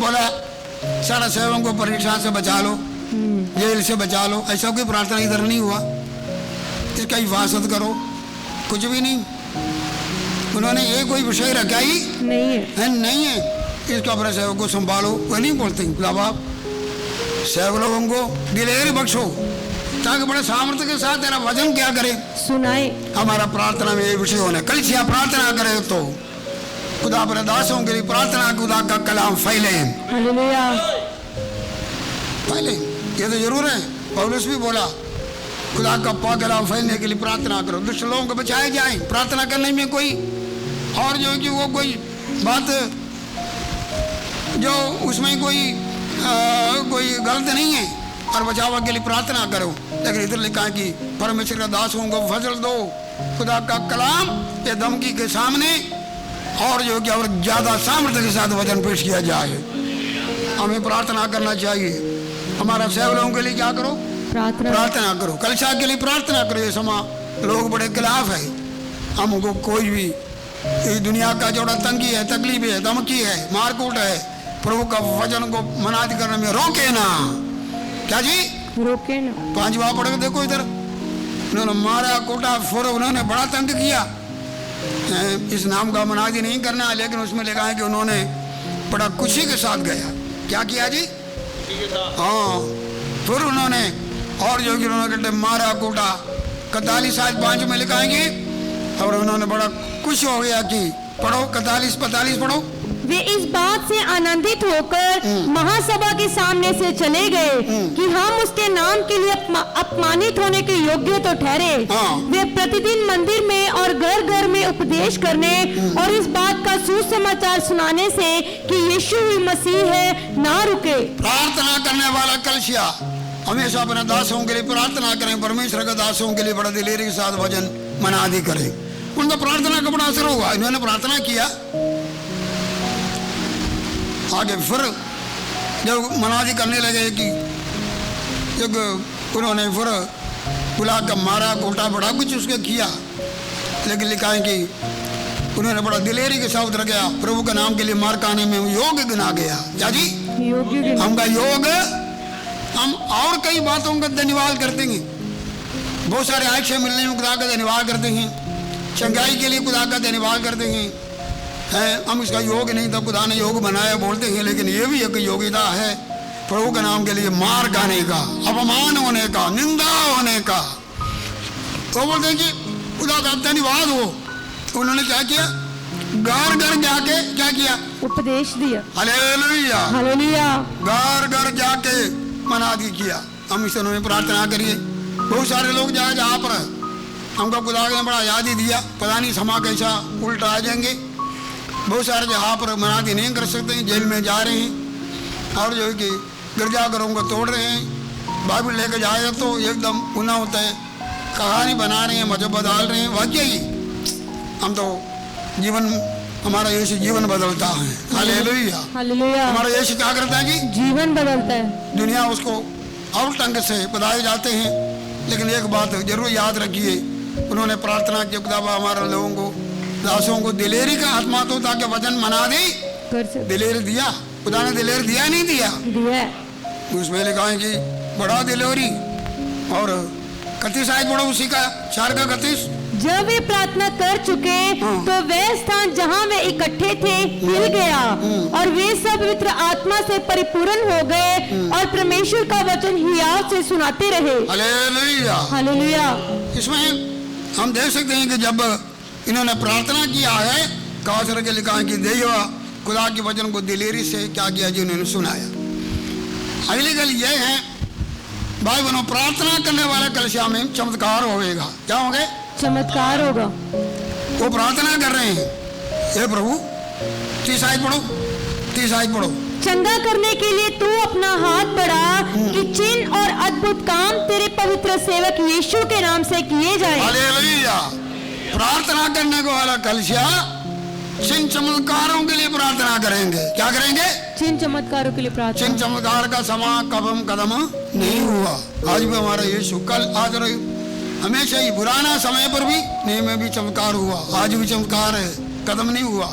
बोला सारा सेवकों को परीक्षा से बचा लो, जेल से बचा लो, ऐसा कोई प्रार्थना इधर नहीं हुआ। इसका हिफाजत करो, कुछ भी नहीं। उन्होंने ये कोई विषय रखा ही नहीं है। इसका अपने सेवक को संभालो, वो नहीं बोलते बाप सेवक लोगों को दिलेरी बख्शो, ताकि बड़े सामर्थ्य के साथ तेरा वचन क्या करे? सुनाए। हमारा प्रार्थना में ये विषय होना। कलिसिया प्रार्थना करे तो खुदा अपने दासों के लिए प्रार्थना, खुदा का कलाम फैले। हालेलुया। फैले, ये तो जरूर है। पौलुस भी बोला खुदा का पाक कलाम फैलने के लिए प्रार्थना करो, दुष्ट लोगों को बचाए जाए। प्रार्थना करने में कोई और जो कि वो कोई बात जो उसमें कोई गलत नहीं है, और बचाव के लिए प्रार्थना करो। लेकिन इधर लिखा है कि परमेश्वर का दासों को फजल दो, खुदा का कलाम ये धमकी के सामने और जो कि और ज्यादा सामर्थ्य के साथ वचन पेश किया जाए। हमें प्रार्थना करना चाहिए। हमारा सेवकों के लिए क्या करो? प्रार्थना करो। कलिसिया के लिए प्रार्थना करो। ये समा लोग बड़े खिलाफ है। हमको कोई भी इस दुनिया का जो तंगी है, तकलीफ है, धमकी है, मारकूट है, प्रभु का वचन को मनादी करने में रोके ना। क्या जी? रोके ना। 5 बार पढ़ के देखो इधर, उन्होंने मारा, कूटा, फोड़ा, उन्होंने बड़ा तंग किया। इस नाम का मनादी नहीं करना, लेकिन उसमें लिखा है कि उन्होंने बड़ा खुशी के साथ गया। क्या किया जी? हाँ, फिर उन्होंने और जो कि उन्होंने मारा, कूटा। 41-5 में लिखा है कि और उन्होंने बड़ा खुश हो गया कि पढ़ो 41-45 पढ़ो। वे इस बात से आनंदित होकर महासभा के सामने से चले गए कि हम उसके नाम के लिए अपमानित होने के योग्य तो ठहरे। वे प्रतिदिन मंदिर में और घर घर में उपदेश करने और इस बात का सुसमाचार सुनाने से कि यीशु ही मसीह है ना रुके। प्रार्थना करने वाला कलिसिया हमेशा अपने दासों के लिए प्रार्थना करें। परमेश्वर के दासों के लिए बड़ा दिलेरी के साथ वचन मनादी करें। उनका प्रार्थना का बड़ा असर होगा। इन्होंने प्रार्थना किया, आगे फिर जब मनादी करने लगे कि जब उन्होंने फिर बुला कर मारा, कोटा, बड़ा कुछ उसके किया, लेकिन लिखा है कि उन्होंने बड़ा दिलेरी के साथ रखा। प्रभु के नाम के लिए मार खाने में योग गिना गया। क्या जी? हमका योग। हम और कई बातों का धन्यवाद करते हैं। बहुत सारे आयशे मिलने में खुदा का धन्यवाद करते हैं। चंगाई के लिए खुदा का धन्यवाद करते हैं। हम इसका योग नहीं था, खुदा ने योग बनाया बोलते हैं, लेकिन ये भी एक योग्यता है प्रभु के नाम के लिए मार खाने का, अपमान होने का, निंदा होने का। तो बोलते हैं कि खुदा का धन्यवाद हो। उन्होंने क्या किया? घर घर जाके क्या किया? उपदेश दिया। Hallelujah, hallelujah. घर घर जाके मनादी किया। हम इस में प्रार्थना करिए। बहुत सारे लोग जाए जहाँ पर हमको खुदा ने बड़ा याद ही दिया, पता नहीं समा कैसा उल्टा आ जाएंगे। बहुत सारे जहाँ पर मनादी नहीं कर सकते, जेल में जा रहे हैं और जो है कि गिरजाघरों को तोड़ रहे हैं, बाइबल लेके जाए तो एकदम गुना होता है, कहानी बना रहे हैं, मजहब बदल रहे हैं। वाकई ही हम तो जीवन, हमारा यीशु जीवन बदलता है। हालेलुया। हालेलुया। हमारा यीशु क्या करता है कि जीवन बदलता है। दुनिया उसको और ढंग से बताए जाते हैं, लेकिन एक बात जरूर याद रखिए, उन्होंने प्रार्थना की खुदावा हमारे लोगों को, दासों को दिलेरी का आत्मा तो ताकि वचन मना दे। कर सकते दिलेरी दिया खुदा ने, दिलेरी दिया नहीं दिया? दिया है। उसमें लिखा है कि बड़ा दिलेरी। और 31 आयत पढ़ो उसी का, 4 का 31। जब वे प्रार्थना कर चुके तो वह स्थान जहाँ वे इकट्ठे थे हिल गया और वे सब पवित्र आत्मा से परिपूर्ण हो गए और परमेश्वर का वचन हियाव से सुनाते रहे। हालेलुया। हालेलुया। इसमें हम देख सकते हैं कि जब इन्होंने प्रार्थना किया है, खास करके लिखा है कि देव खुदा के वचन को दिलेरी से क्या किया जी, उन्होंने सुनाया। अगली गल ये है भाई बहनों, प्रार्थना करने वाला कलिसिया में चमत्कार होगा। क्या होंगे? चमत्कार होगा। वो प्रार्थना कर रहे हैं, हे प्रभु 30 आयत पढ़ो, 30 आयत पढ़ो। चंगा करने के लिए तू अपना हाथ बढ़ा कि चिन्ह और अद्भुत काम तेरे पवित्र सेवक यीशु के नाम से किए जाएं। हालेलुया। प्रार्थना करने को वाला कलिसिया चिन्ह चमत्कारों के लिए प्रार्थना करेंगे। क्या करेंगे? चिन्ह चमत्कारों के लिए प्रार्थना। चिन्ह चमत्कार का समय कदम नहीं हुआ। आज भी हमारा यीशु कल आज रही हमेशा ही, पुराना समय पर भी नहीं में भी चमत्कार हुआ, आज भी चमत्कार है, कदम नहीं हुआ।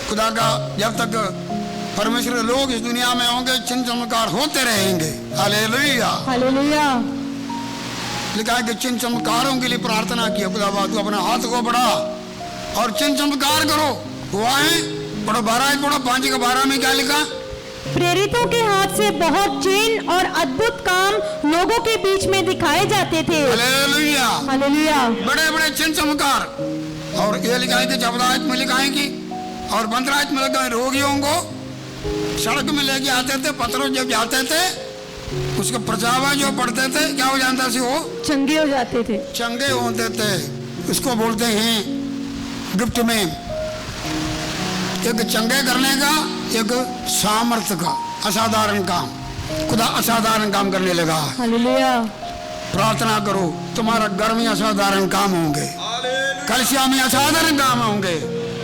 खुदा का जब तक परमेश्वर लोग इस दुनिया में होंगे, चिन्ह चमत्कार होते रहेंगे। हालेलुया। हालेलुया। लिखा है कि चिन्ह चमत्कारों के लिए प्रार्थना किया। खुदा तू अपना हाथ को बढ़ा और चिन्ह चमत्कार करो। हुआ है? पढ़ो 12 पढ़ो, 5 का 12 में क्या लिखा? प्रेरितों के हाथ से बहुत चिन्ह और अद्भुत काम लोगों के बीच में दिखाए जाते थे। हालेलुया। हालेलुया। बड़े बड़े चिन्ह चमत्कार। और ये लिखा है कि 14 में लिखा है कि और 15 में लिखा है रोगियों को सड़क में लेके आते थे, पत्थरों जब जाते थे उसका प्रचावा जो पढ़ते थे क्या हो जाता था? वो चंगे हो जाते थे। चंगे होते थे। इसको बोलते हैं गिफ्ट में एक चंगे करने का, एक सामर्थ्य का, असाधारण काम। खुदा असाधारण काम करने लगा। हालेलुया। प्रार्थना करो, तुम्हारा घर में असाधारण काम होंगे, कलिसिया में असाधारण काम होंगे।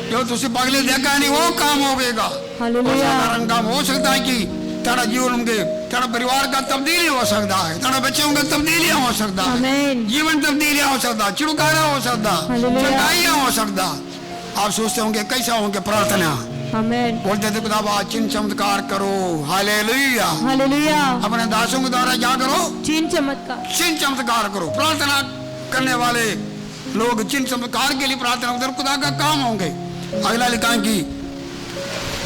जो तुझे पगले देखा नहीं वो काम होगा। हालेलुया। असाधारण काम हो सकता है कि तेरा जीवन के, तेरा परिवार का तब्दीली हो सकता है, तेरा बच्चों का तब्दीलियां हो सकता है, आमीन। जीवन तब्दीलियां हो सकता, छुटकारा हो सकता, हालेलुया। चंगाइयां हो सकता। आप सोचते होंगे कैसा होंगे प्रार्थना? आमीन। बोलते थे खुदा चिन्ह चमत्कार करो। हालेलुया। हालेलुया। अपने दासों के द्वारा क्या करो? चिन्ह चमत्कार। चिन्ह चमत्कार करो। प्रार्थना करने वाले लोग चिन्ह चमत्कार के लिए प्रार्थना उधर खुदा का काम होंगे। अगला लिखा है कि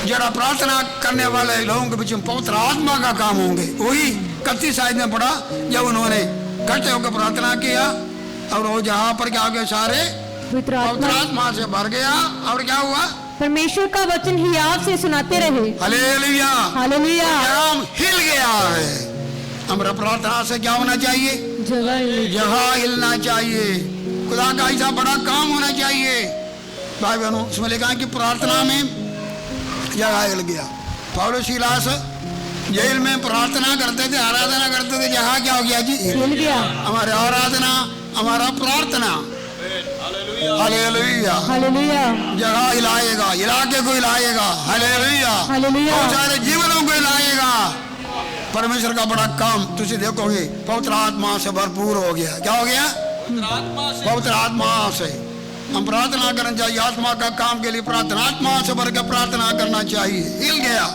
जरा प्रार्थना करने वाले लोगों के बीच में पवित्र आत्मा का काम होंगे। वही 31 आयत में पढ़ा, जब उन्होंने इकट्ठे होकर प्रार्थना किया और वो जहाँ पर क्या हो गया, सारे पवित्र पवित्र आत्मा से भर गया। और क्या हुआ? परमेश्वर का वचन हियाव से सुनाते रहे। हालेलुया। हालेलुया। काम हिल गया है। हमारा प्रार्थना से क्या होना चाहिए? जगह हिलना चाहिए। खुदा का ऐसा बड़ा काम होना चाहिए। भाई बहनों, इसमें लिखा है कि प्रार्थना में जगह हिल गया। पौलुस सीलास जेल में प्रार्थना करते थे, आराधना करते थे, जगह क्या हो गया जी? हिल गया। हमारे आराधना, हमारा प्रार्थना। हालेलुया। हालेलुया। जगह हिलाएगा, इलाके को हिलाएगा। हालेलुया। हालेलुया। बहुत सारे जीवनों को हिलाएगा। परमेश्वर का बड़ा काम तुझे देखोगे, पवित्र आत्मा से भरपूर हो गया। क्या हो गया? पवित्र आत्मा से हम प्रार्थना करना चाहिए। आत्मा का काम के लिए प्रार्थना, आत्मा से भर के प्रार्थना करना चाहिए। हिल गया।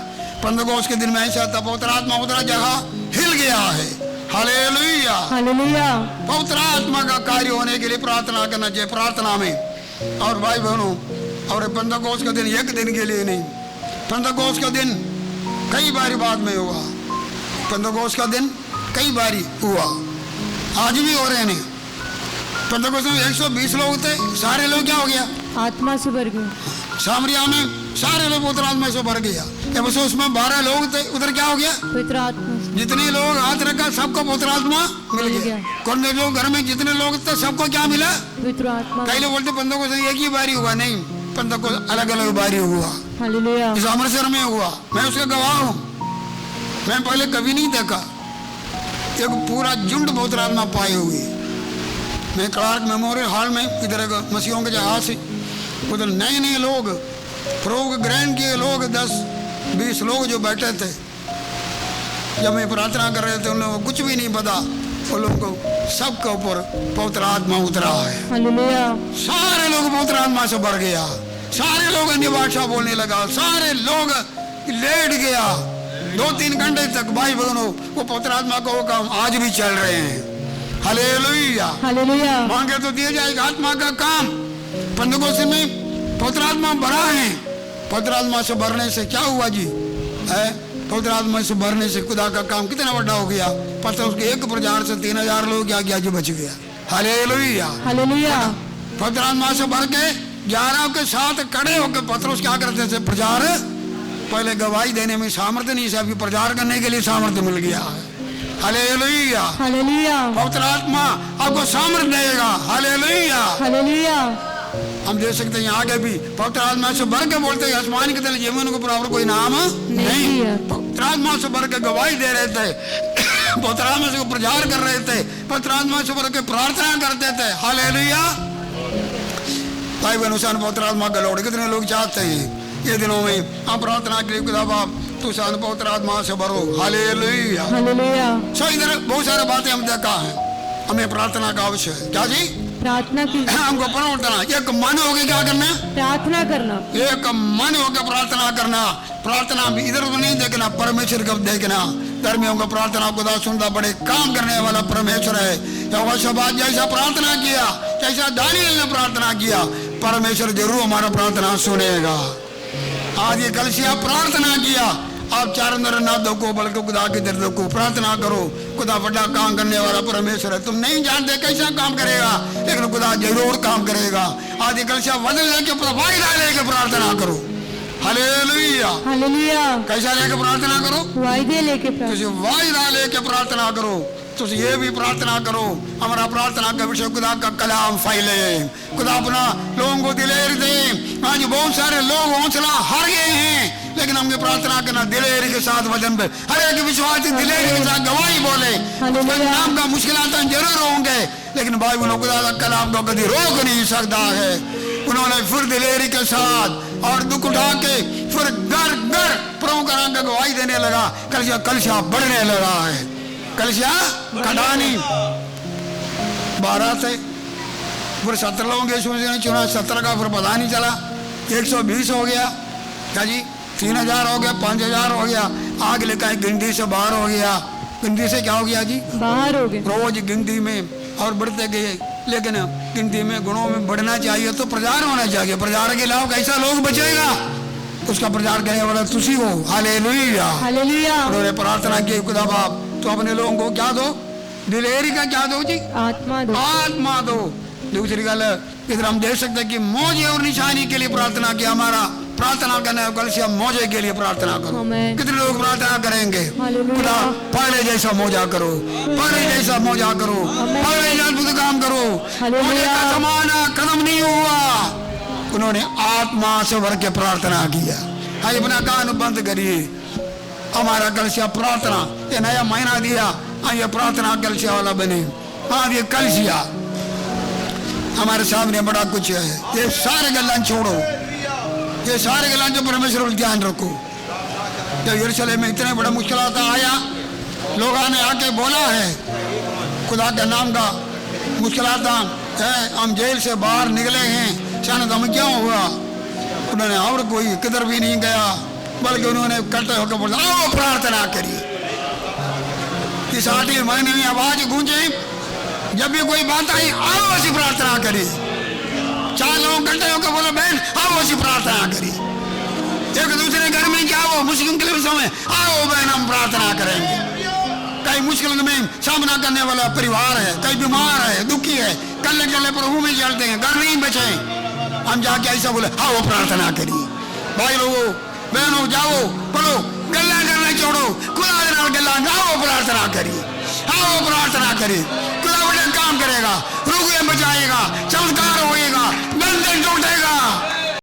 पंतकोस्त के दिन में ऐसा था, पवित्र आत्मा उतरा, जगह हिल गया है। हालेलुया। हालेलुया। पवित्र आत्मा का कार्य होने के लिए प्रार्थना करना चाहिए प्रार्थना में। और भाई बहनों, और पंतकोस्त का दिन एक दिन के लिए नहीं, पंतकोस्त का दिन कई बारी बाद में हुआ। पंतकोस्त का दिन कई बारी हुआ, आज भी हो रहे हैं। पंतकोस्त में 120 लोग थे, सारे लोग क्या हो गया? आत्मा से भर गए। सामरिया में सारे लोग पवित्र आत्मा से भर गया। उसमें 12 लोग थे, उधर क्या हो गया? पवित्र आत्मा से। जितने लोग हाथ रखा सबको पवित्र आत्मा मिल गया। कौन लोग घर में जितने लोग थे सबको क्या मिला? पवित्र आत्मा। कई लोग बोलते पंतकोस्त एक ही बारी हुआ, नहीं, पंतकोस्त अलग अलग बारी हुआ। हालेलुया। इस अमृतसर में हुआ, मैं उसका गवाह हूँ। मैं पहले कभी नहीं देखा। एक पूरा झुंड बहुत आत्मा पाए हुए। मैं क्लार्क मेमोरियल हॉल में इधर एक मसीहों के जहाज से उधर नए नए लोग फ्रोग ग्रैंड के लोग 10-20 लोग जो बैठे थे, जब मैं प्रार्थना कर रहे थे उन लोगों को कुछ भी नहीं पता। उन लोगों को सबके ऊपर पवित्र आत्मा उतरा है। हालेलुया। सारे लोग पवित्र आत्मा से भर गया, सारे लोग अन्य भाषा बोलने लगा, सारे लोग लेट गया 2-3 घंटे तक। भाई बहनों, वो पवित्र आत्मा का वो काम आज भी चल रहे हैं। हालेलुया। हालेलुया। मांगे तो दिया जाएगा आत्मा का काम। पंतकोस्त में पवित्र आत्मा भरा है। पवित्र आत्मा से भरने से क्या हुआ जी? है पवित्र आत्मा से भरने से खुदा का काम कितना बड़ा हो गया। पता उसके एक प्रचार से 3000 लोग क्या किया जो बच गया। हालेलुया। हालेलुया। पवित्र आत्मा से भर के 11 के साथ खड़े होकर पत्रोस क्या करते थे? प्रचार। पहले गवाही देने में सामर्थ्य नहीं, सबकी प्रचार करने के लिए सामर्थ्य मिल गया है। हालेलुया। हालेलुया। पवित्र आत्मा आपको सामर्थ्य देगा। हालेलुया। हालेलुया। हम देख सकते हैं आगे भी पवित्र आत्मा से भर के बोलते हैं आसमान के तले जीवन को बराबर कोई नाम नहीं। पवित्र आत्मा से भर के गवाही दे रहे थे, पवित्र आत्मा से प्रचार कर रहे थे, पवित्र आत्मा से भर के प्रार्थना करते थे। हालेलुया। भाई बहनों, पवित्र आत्मा का लौट कितने लोग चाहते हैं ये दिनों में आप प्रार्थना के लिए खुदा बाप तू सान पवित्र आत्मा से भरो। हालेलुया। हालेलुया। सो इधर बहुत सारी बातें हम देखा है। हमें प्रार्थना का आवश्यक है। क्या जी? प्रार्थना की, हमको प्रार्थना एक मन हो गया, क्या करना? प्रार्थना करना। एक मन हो गया प्रार्थना करना। प्रार्थना भी इधर उधर नहीं देखना, परमेश्वर को देखना। धर्मियों को प्रार्थना खुदा सुनता, बड़े काम करने वाला परमेश्वर है। यहोशापात जैसा प्रार्थना किया, जैसा दानियेल ने प्रार्थना किया, परमेश्वर जरूर हमारा प्रार्थना सुनेगा। आज ये कलसिया प्रार्थना किया, आप चारों तरफ ना देखो बल्कि खुदा की तरफ देखो, प्रार्थना करो। खुदा बड़ा काम करने वाला परमेश्वर है। तुम नहीं जानते कैसा काम करेगा, लेकिन खुदा जरूर काम करेगा। आज ये कलसिया बदल लेके वायदा लेके प्रार्थना करो। हालेलुया। हालेलुया। कैसा लेके प्रार्थना करो? वायदे लेके प्रार्थना। वायदा लेके प्रार्थना करो। तो ये भी प्रार्थना करो, हमारा प्रार्थना का विषय खुदा का कलाम फैले, खुदा अपना लोगों को दिलेर दे। आज बहुत सारे लोग हौसला हार गए हैं, लेकिन हमने प्रार्थना करना दिलेरी के साथ वचन पे, हर एक विश्वासी दिलेरी के साथ गवाही बोले। नाम का मुश्किलात जरूर होंगे, लेकिन भाई बहनों खुदा का कलाम को कभी रोक नहीं सकता है। उन्होंने फिर दिलेरी के साथ और दुख उठा के फिर घर घर प्रभु का नाम का गवाही देने लगा। कलशा बढ़ने लगा है। कलशा कटानी 12 थे, फिर 17 लोगों के ने चुना, 17 का फिर पता नहीं चला, 120 हो गया। क्या जी? 3000 हो गया, 5000 हो गया। आगे लिखा है गिनती से बाहर हो गया। गिनती से क्या हो गया जी? बाहर हो गए। रोज गिनती में और बढ़ते गए, लेकिन गिनती में गुणों में बढ़ना चाहिए तो प्रचार होना चाहिए। प्रचार के अलावा कैसा लोग बचेगा? उसका प्रचार करने वाला तुसी हो। हालेलुया। हालेलुया। उन्होंने प्रार्थना की, खुदा बाप तो अपने लोगों को क्या दो? दिलेरी का क्या दो जी? आत्मा दो। आत्मा दो। दूसरी गल इधर हम देख सकते हैं कि मौजे और निशानी के लिए प्रार्थना किया। हमारा प्रार्थना करने कल से हम मौजे के लिए प्रार्थना करो। कितने लोग प्रार्थना करेंगे? खुदा पहले जैसा मौजा करो, पहले जैसा मौजा करो, पहले अद्भुत काम करो। मौजे का जमाना खत्म नहीं हुआ। उन्होंने आत्मा से भर के प्रार्थना किया। आज अपना कान बंद करिए। हमारा कलसिया प्रार्थना ये नया महीना दिया, ये प्रार्थना कलसिया वाला बने। हाँ, ये कलसिया हमारे सामने बड़ा कुछ है। ये सारे गल्लां छोड़ो, ये सारे गल्लां जो परमेश्वर पर ध्यान रखो। जब यरूशलेम में इतने बड़ा मुश्किलात आया, लोगों ने आके बोला है खुदा के नाम का मुश्किलात है, हम जेल से बाहर निकले हैं, शायद हमें क्या हुआ। उन्होंने और कोई किधर भी नहीं गया, बल्कि उन्होंने इकट्ठे होकर बोला आओ प्रार्थना करिए। इस 8वें महीने में आवाज गूंजे, जब भी कोई बात आई आओ ऐसी प्रार्थना करिए। 4 लोग इकट्ठे होकर बोले बहन आओ ऐसी प्रार्थना करिए। एक दूसरे घर में क्या हो मुश्किल के समय आओ बहन हम प्रार्थना करेंगे। कई मुश्किल में सामना करने वाला परिवार है, कई बीमार है, दुखी है, कल्ले कल्ले प्रभु में चलते हैं, घर नहीं बचे। हम जाके ऐसा बोले आओ प्रार्थना करिए। भाई लोगों बहनों जाओ बोलो गल्ला करना छोड़ो, खुदा गल्ला आओ प्रार्थना करिए, आओ प्रार्थना करिए। खुदा बड़ा काम करेगा, रुके बचाएगा, चमत्कार होएगा, बंधन टूटेगा।